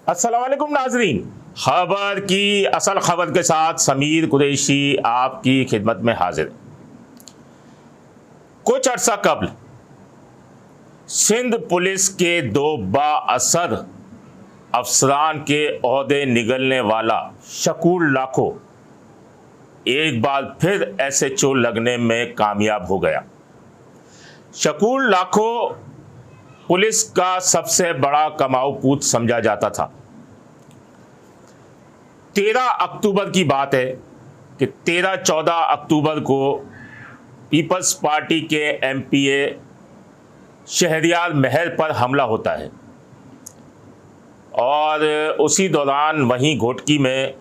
अस्सलाम वालेकुम नाजरीन, खबर की असल खबर के साथ समीर कुरैशी आपकी खिदमत में हाजिर। कुछ अरसा कबल सिंध पुलिस के दो बाअसर अफसरान के ओहदे निगलने वाला शकूर लाखो एक बार फिर SHO लगने में कामयाब हो गया। शकूर लाखो पुलिस का सबसे बड़ा कमाऊ पूत समझा जाता था। 13 अक्टूबर की बात है कि 13-14 अक्टूबर को पीपल्स पार्टी के MPA शहरियार महल पर हमला होता है और उसी दौरान वहीं घोटकी में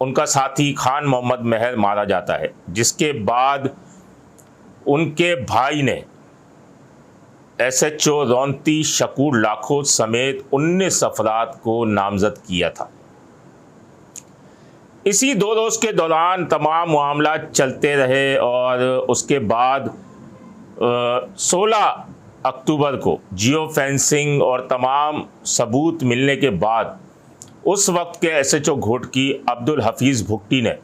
उनका साथी खान मोहम्मद महल मारा जाता है, जिसके बाद उनके भाई ने SHO रौनती शकूर लाखो समेत 19 अफराद को नामजद किया था। इसी 2 रोज़ के दौरान तमाम मामला चलते रहे और उसके बाद 16 अक्टूबर को जियो फेंसिंग और तमाम सबूत मिलने के बाद उस वक्त के SHO घोटकी अब्दुल हफीज़ भुट्टी ने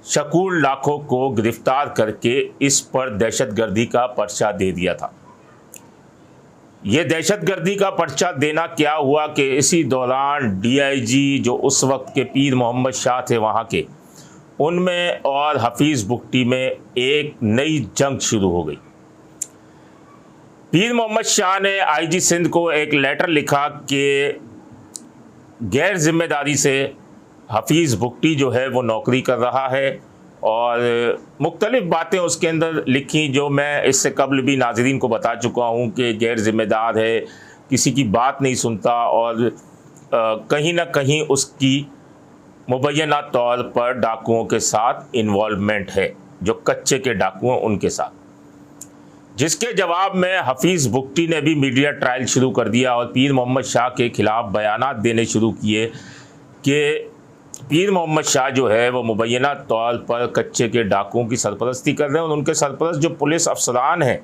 शकूर लाखो को गिरफ्तार करके इस पर दहशतगर्दी का पर्चा दे दिया था। ये दहशतगर्दी का पर्चा देना क्या हुआ कि इसी दौरान DIG जो उस वक्त के पीर मोहम्मद शाह थे वहाँ के, उनमें और हफीज़ भुट्टी में एक नई जंग शुरू हो गई। पीर मोहम्मद शाह ने IG सिंध को एक लेटर लिखा कि गैर जिम्मेदारी से हफीज़ भुट्टी जो है वो नौकरी कर रहा है और मुख्तलिफ़ बातें उसके अंदर लिखी जो मैं इससे कबल भी नाज़रीन को बता चुका हूँ कि गैर ज़िम्मेदार है, किसी की बात नहीं सुनता और कहीं ना कहीं उसकी मुबैना तौर पर डाकुओं के साथ इन्वॉल्वमेंट है, जो कच्चे के डाकू हैं उनके साथ। जिसके जवाब में हफीज़ भुट्टी ने भी मीडिया ट्रायल शुरू कर दिया और पीर मोहम्मद शाह के ख़िलाफ़ बयानात देने शुरू किए कि पीर मोहम्मद शाह जो है वो मुबैना तौर पर कच्चे के डाकुओं की सरपरस्ती कर रहे हैं और उनके सरपरस्त जो पुलिस अफसरान हैं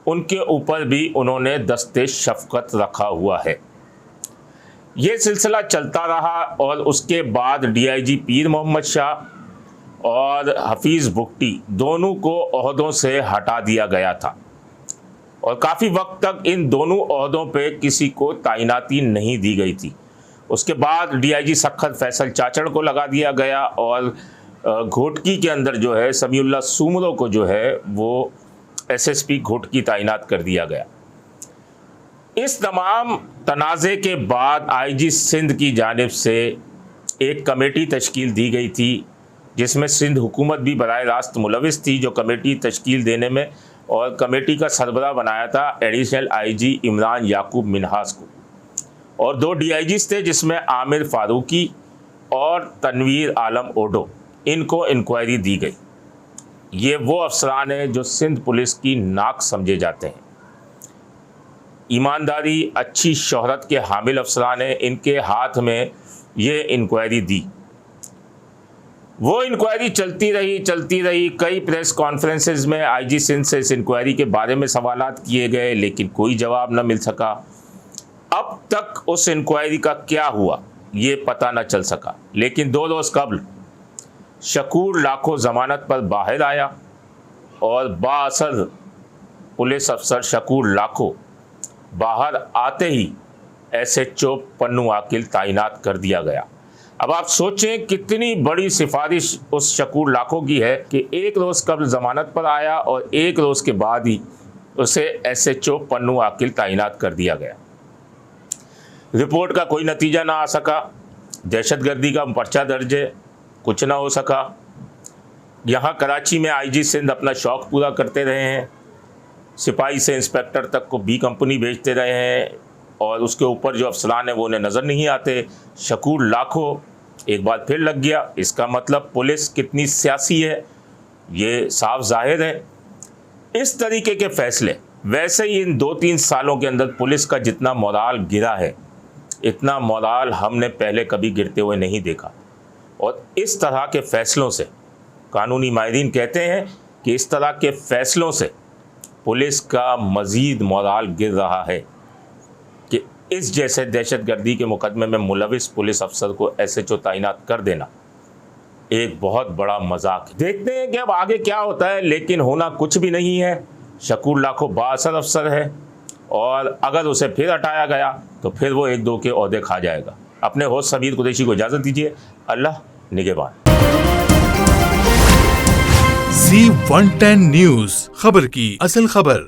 उनके ऊपर भी उन्होंने दस्ते शफ़क़त रखा हुआ है। ये सिलसिला चलता रहा और उसके बाद DIG पीर मोहम्मद शाह और हफीज़ भुट्टी दोनों को ओहदों से हटा दिया गया था और काफ़ी वक्त तक इन दोनों ओहदों पे किसी को तैनाती नहीं दी गई थी। उसके बाद DIG सख्खत फैसल चाचड़ को लगा दिया गया और घोटकी के अंदर जो है समीउल्लाह सूमरो को जो है वो SSP घोटकी तैनात कर दिया गया। इस तमाम तनाज़े के बाद IG सिंध की जानिब से एक कमेटी तश्कील दी गई थी जिसमें सिंध हुकूमत भी बराह रास्त मुलविस थी, जो कमेटी तश्कील देने में, और कमेटी का सरबराह बनाया था एडिशनल IG इमरान याकूब मिनहास को और 2 DIGs थे जिसमें आमिर फारूकी और तनवीर आलम ओडो, इनको इंक्वायरी दी गई। ये वो अफसरान हैं जो सिंध पुलिस की नाक समझे जाते हैं, ईमानदारी अच्छी शोहरत के हामिल अफसरान हैं, इनके हाथ में ये इंक्वायरी दी। वो इंक्वायरी चलती रही। कई प्रेस कॉन्फ्रेंसेस में IG सिंध से इस इंक्वायरी के बारे में सवालात किए गए लेकिन कोई जवाब न मिल सका। अब तक उस इंक्वायरी का क्या हुआ ये पता न चल सका, लेकिन 2 रोज़ कबल शकूर लाखो ज़मानत पर बाहर आया और बाअसर पुलिस अफसर शकूर लाखो बाहर आते ही SHO पन्नू आकिल तैनात कर दिया गया। अब आप सोचें कितनी बड़ी सिफारिश उस शकूर लाखो की है कि 1 रोज़ कबल ज़मानत पर आया और 1 रोज़ के बाद ही उसे SHO पन्नू आकिल तैनात कर दिया गया। रिपोर्ट का कोई नतीजा ना आ सका, दहशतगर्दी का पर्चा दर्ज है, कुछ ना हो सका। यहाँ कराची में IG सिंध अपना शौक़ पूरा करते रहे हैं, सिपाही से इंस्पेक्टर तक को B कंपनी भेजते रहे हैं और उसके ऊपर जो अफसरान हैं वो उन्हें नज़र नहीं आते। शकूर लाखो एक बार फिर लग गया। इसका मतलब पुलिस कितनी सियासी है ये साफ जाहिर है। इस तरीके के फ़ैसले, वैसे ही इन 2-3 सालों के अंदर पुलिस का जितना मोराल गिरा है, इतना मोराल हमने पहले कभी गिरते हुए नहीं देखा। और इस तरह के फ़ैसलों से, कानूनी माहिरीन कहते हैं कि इस तरह के फ़ैसलों से पुलिस का मज़ीद मोराल गिर रहा है कि इस जैसे दहशतगर्दी के मुकदमे में मुलविस पुलिस अफसर को SHO तैनात कर देना एक बहुत बड़ा मजाक है। देखते हैं कि अब आगे क्या होता है, लेकिन होना कुछ भी नहीं है। शकूर लाखों बाअसर अफसर है और अगर उसे फिर हटाया गया तो फिर वो 1-2 के ओहदे खा जाएगा। अपने होस्ट सबीर कुरैशी को इजाज़त दीजिए। अल्लाह निगहबान। Z110 न्यूज़, खबर की असल खबर।